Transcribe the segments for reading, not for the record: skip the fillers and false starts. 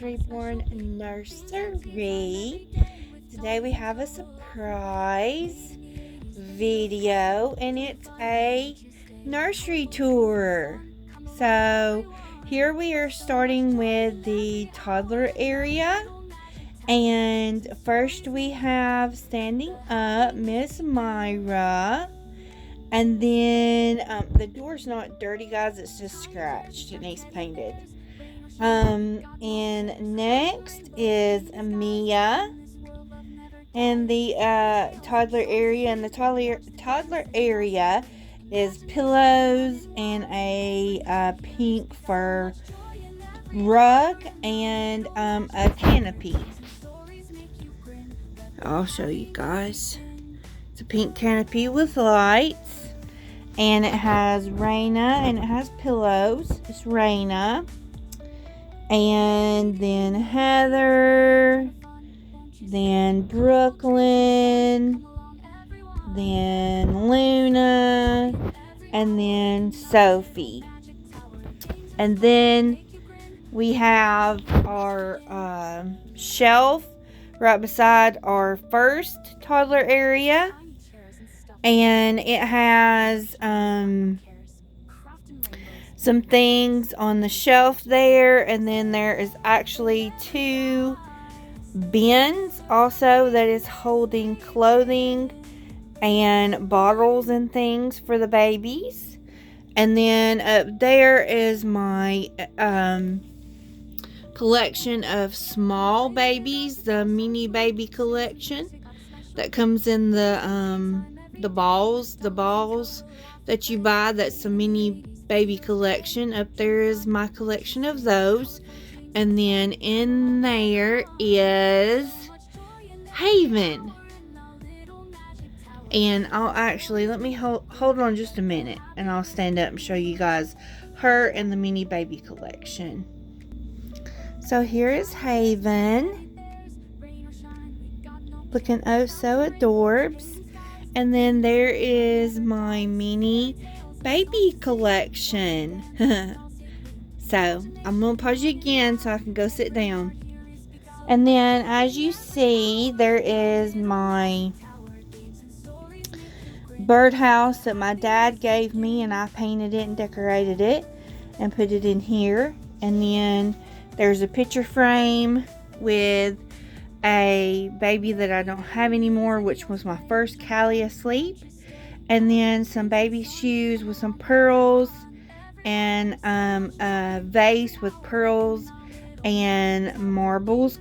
Reborn Nursery. Today we have a surprise video and it's a nursery tour. So here we are starting with the toddler area, and first we have standing up Miss Myra, and then the door's not dirty, guys, it's just scratched. It needs painted. And next is Mia and the toddler area. And the toddler area is pillows and a pink fur rug and a canopy. I'll show you guys. It's a pink canopy with lights, and it has Raina and it has pillows. It's Raina. And then Heather, then Brooklyn, then Luna, and then Sophie. And then we have our shelf right beside our first toddler area, and it has some things on the shelf there, and then there is actually two bins also that is holding clothing and bottles and things for the babies. And then up there is my collection of small babies, the mini baby collection that comes in the balls that you buy. That's the mini baby collection. Up there is my collection of those, and then in there is Haven. And I'll actually let me hold on just a minute, and I'll stand up and show you guys her and the mini baby collection. So here is Haven, looking oh so adorbs. And then there is my mini baby collection. So I'm gonna pause you again so I can go sit down. And then as you see, there is my birdhouse that my dad gave me, and I painted it and decorated it and put it in here. And then there's a picture frame with a baby that I don't have anymore, which was my first Callie asleep. And then some baby shoes with some pearls, and a vase with pearls and marbles,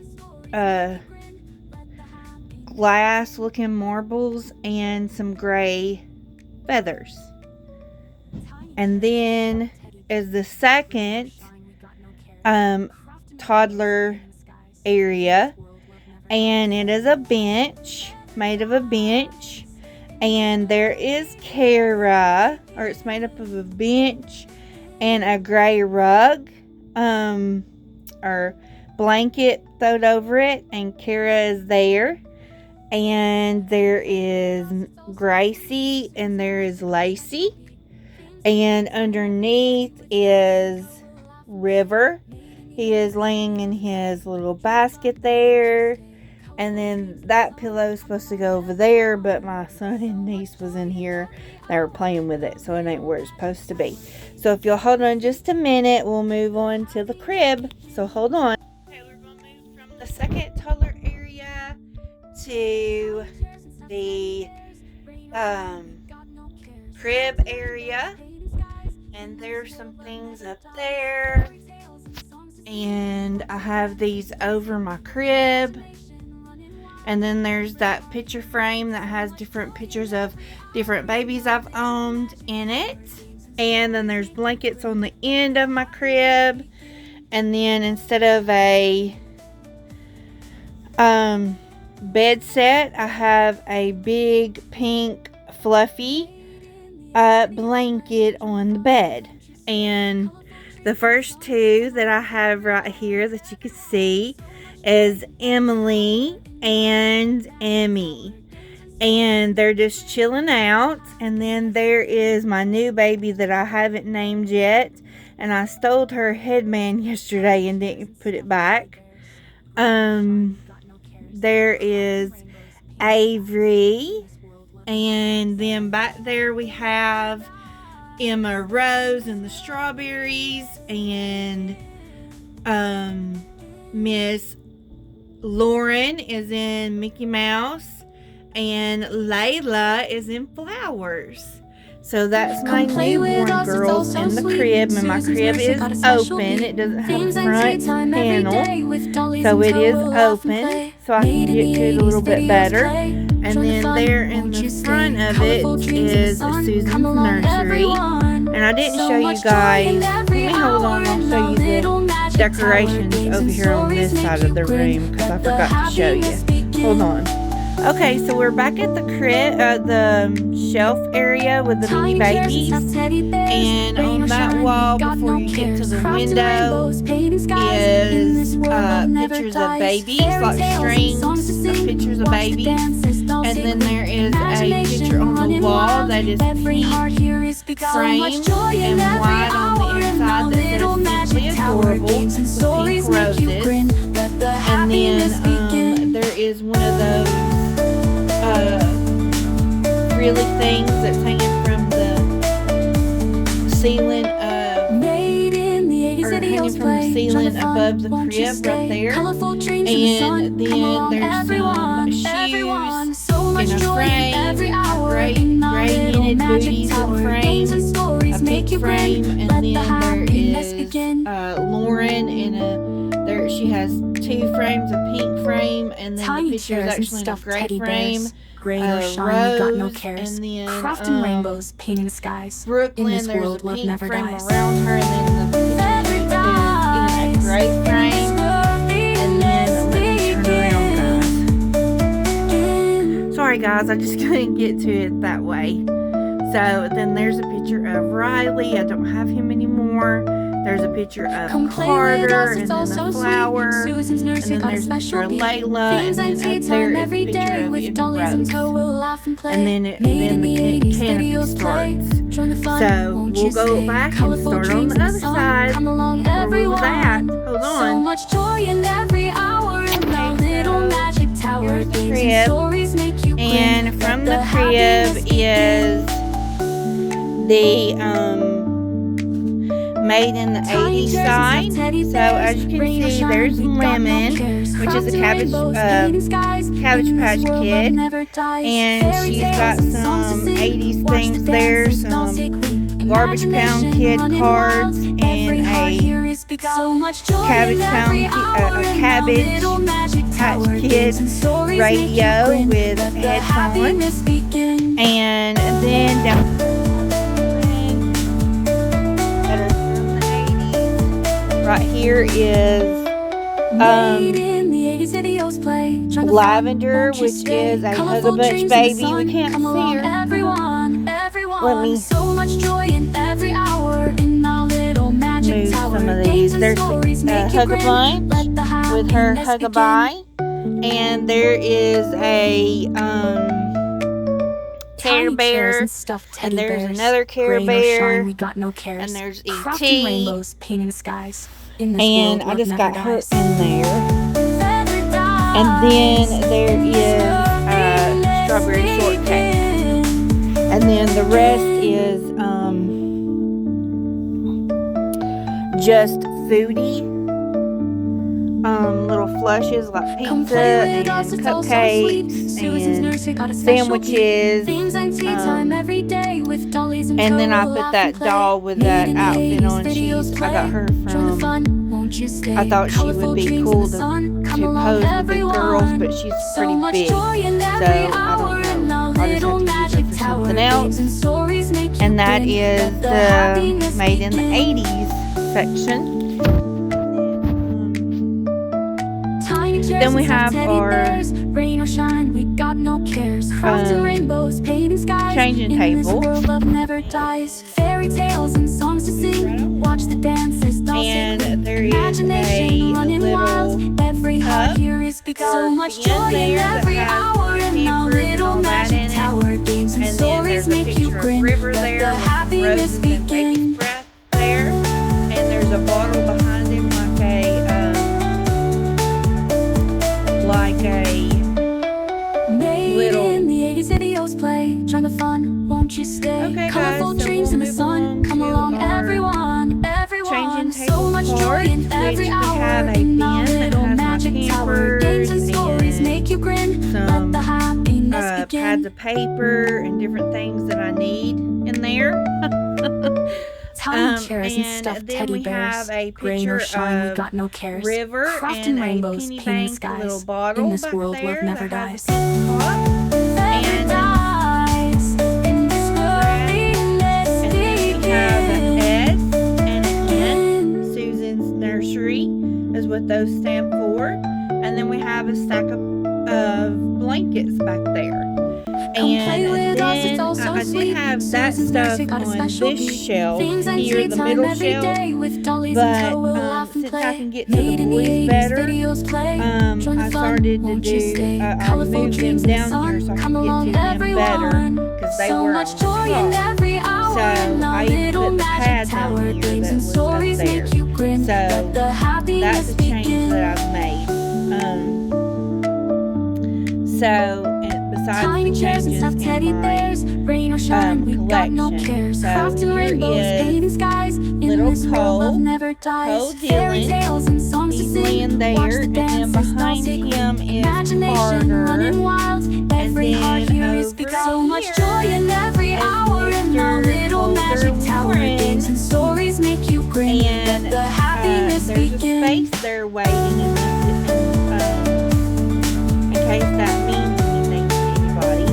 glass looking marbles, and some gray feathers. And then is the second toddler area, and it is a bench, made of a bench. And there is Kara, or it's made up of a bench and a gray rug, or blanket thrown over it, and Kara is there. And there is Gracie, and there is Lacey. And underneath is River. He is laying in his little basket there. And then that pillow is supposed to go over there, but my son and niece was in here. They were playing with it, so it ain't where it's supposed to be. So if you'll hold on just a minute, we'll move on to the crib. So hold on. Okay, we're going to move from the second toddler area to the crib area. And there's some things up there. And I have these over my crib. And then there's that picture frame that has different pictures of different babies I've owned in it. And then there's blankets on the end of my crib. And then instead of a bed set, I have a big pink fluffy blanket on the bed. And the first two that I have right here that you can see is Emily and Emmy. And they're just chilling out. And then there is my new baby that I haven't named yet. And I stole her headband yesterday and didn't put it back. There is Avery. And then back there we have Emma Rose and the strawberries. And Miss Lauren is in Mickey Mouse. And Layla is in flowers. So that's my newborn girls in the crib. And my crib is open. It doesn't have a front panel. So it is open. So I can get to it a little bit better. And then there in the front of it is Susan's nursery. And I didn't show you guys. Let me hold on. I'll show you the decorations over here on this side of the room. Because I forgot to show you. Hold on. Okay, so we're back at the crib, the shelf area with the mini babies, and on that wall before you get to the window is pictures of babies, like strings of pictures of babies, and then there is a picture on the wall that is pink, framed and white on the inside that says Simply Adorable with pink roses, and then there is one of those frilly things that's hanging from the ceiling above the crib right there. And then there's some shoes in a frame, gray knitted booties in a frame, a pink frame, and then there is Lauren in she has two frames, a pink frame, and then the picture is actually in a gray frame. Gray or shiny, got no cares. And then, crafting rainbows, painting skies. Brooklyn, in this there's world, a love pink never frame dies. around her, and then the picture is in a gray frame. And then let me turn around, guys. Sorry, guys, I just couldn't get to it that way. So then there's a picture of Riley. I don't have him anymore. There's a picture of Carter, and then the flower, and then there's a picture of Layla, and then up there is a picture of Rose. And then the canopy starts. So we'll go back and start on the other side where we was at. Hold on. Here's the crib, and from the crib is the made in the 80s side. So as you can see, there's Lemon, which is a Cabbage Patch Kid, and she's got some 80s things there, some Garbage Pound Kid cards, and a Cabbage Patch Kid radio with headphones, and then down right here is Lavender, which is a Hugabutch baby. We can't see her. Let me move some of these. There's Hugabunch with her Hugabye, and there is a Care Bear, and there's another Care Bear, and there's E.T. rainbows, painting skies. And I just got her in there. And then there is strawberry shortcake. And then the rest is just foodie. Little flushes like pizza and cupcakes and sandwiches. And then I put that doll with that outfit on. I got her from, I thought she would be cool to pose with the girls, but she's pretty big. So I don't know. I just have to use her for something else. And that is the Made in the 80s section. Then we have our Rain or shine, we got no cares. Crafting rainbows, painting skies. changing In this table. world, love never dies. Fairy tales and songs to sing. Watch the dances, dolls And there is imagination a running wild. little Every heart cup here is big. So much in joy in there that every has hour. And our pampers and little all that magic in it. tower. Games and And then stories there's a make you picture of grin. river Let there the with happiness roses and baby's begin. breath there. And there's a bottle behind him like a Made little. in the 80s videos play. Join the fun, won't you stay? Okay, Colorful guys, so dreams we'll in the move sun. along Come to along, our everyone, everyone. changing So table much joy part, in which every we hour. have a In our bin that little has my magic tower. pampers Games and stories and make you grin. Let some the happiness pads begin. of paper and different things that I need in there. Tiny chairs and And stuffed then teddy we bears. have a Rain or picture shine, we of got no cares. river Crafting and a rainbows, penny painting bank little skies. bottle In this back world, there love never that has dies. a pink top. Never dies. In this happiness And then we have an begins. S and an N. Susan's Nursery is what those stand for. And then we have a stack of blankets back there. And then I did have that stuff on this shelf here, the middle shelf. But since I can get to the boys better, I started to do, I moved them down here so I can get to them better because they were on top. So I even put the pads on here that was up there. So that's a change that I've made. Besides Tiny the chairs and changes stuffed teddy in my bears, rain or shine, we got no collection. cares. So Crafting here rainbows, is painting skies. In little this world, love Cole. never dies. Cole Fairy Dylan. tales and songs to He's sing. laying there, Watch the and then dances, behind dolls him is imagination Carter. running wild. Every then heart here is big. over So much here joy in every is hour. In our Mr. little Holder magic tower, Warren. games and stories make you grin. And Let the happiness there's a begin. space there waiting in case that means anything to anybody.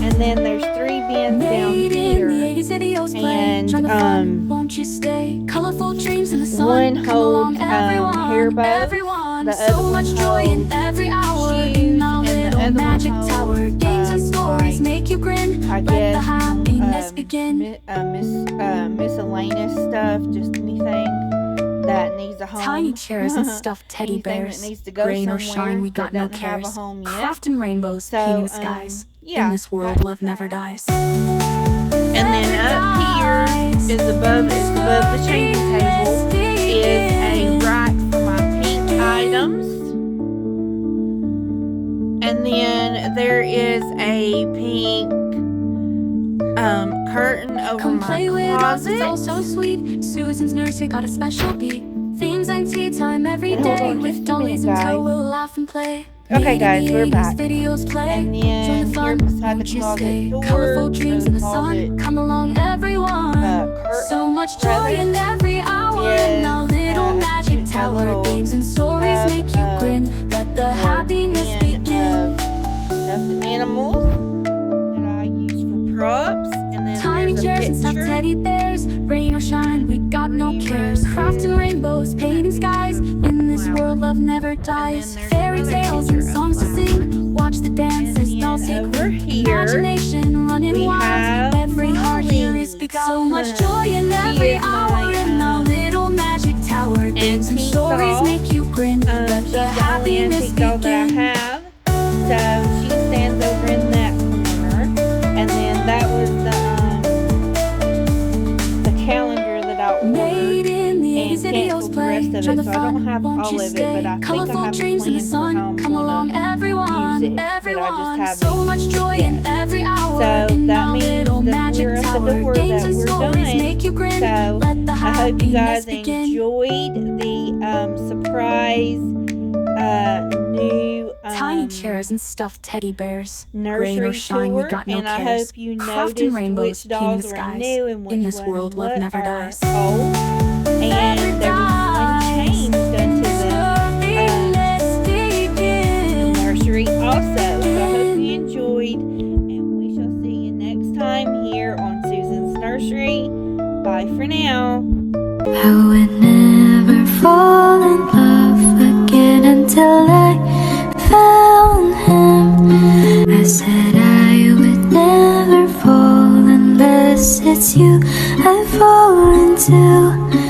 And then there's 3 bins down Made in here. the 80s videos play. And Join the fun, won't you stay? Colorful dreams in the sun. One Come along, holds everyone, hair bows. everyone. The So other much one joy in holds every hour. shoes, In our and the little other one magic holds, tower. Games and stories make you grin. I Let guess the happiness begin. miscellaneous stuff, just anything that needs a home. Tiny chairs and stuffed teddy Anything bears. that needs to go Rain or somewhere shine, we got that no doesn't have a cares. home yet. Crafting rainbows, So, painting skies. yeah, In this world, that's love never that. dies. And then up here is above the changing table is a rack for my pink items. And then there is a pink curtain over Come my play with us, it's closet. all so sweet. Susan's Nursery got a special beat. Themes and tea time every And hold day. on just With a minute, dollies and guys. toe, we'll laugh and play. Okay, Made in guys, the we're 80s back. videos play. And Join the then here fun, beside won't the you closet stay? door, Colorful dreams in the sun. closet, Come along, everyone. curtain, So much joy in every hour. In our little magic tower. little Games and stories tub make you of grin. Let the happiness bin begin. of stuffed animals that I use for props. And then Tiny there's a chairs and stuffed picture. teddy bears. Rain or shine, we got no cares. Crafting rainbows, painting skies. In this world, love never dies. there's Fairy another tales picture and of songs to flowers. sing. Watch the dances, And dolls then secret. over here, Imagination running we wild. have Every heart here is Molly. big. So much joy in every He is hour. my, In our little magic tower. Games and antique stories doll. make you grin. Let She's the the only happiness antique doll that I begin. have. So she stands over in that corner. And then that was the calendar that I ordered. Made in the 80s and videos canceled the play. rest of Join it, the so I don't fun, have won't all you of it, stay? but I think I Colorful have a dreams in the plan for how sun. I'm Come along, use everyone, it, but I just everyone. haven't So much joy in every hour. So In that our means little that magic we're at the tower. door, Games that and we're stories done. make you grin. So Let the I hope you happiness guys begin. enjoyed the surprise new Tiny chairs and stuffed teddy bears. nursery Rain or shine, we tour, got no and I cares. hope you Crafting noticed rainbows, which dolls painting were skies. new and which In this ones world, love what never are dies. old. And there was one change done to the nursery also. So I hope you enjoyed, and we shall see you next time here on Susan's Nursery. Bye for now. I would never fall in love again until I fell it's you I fall into.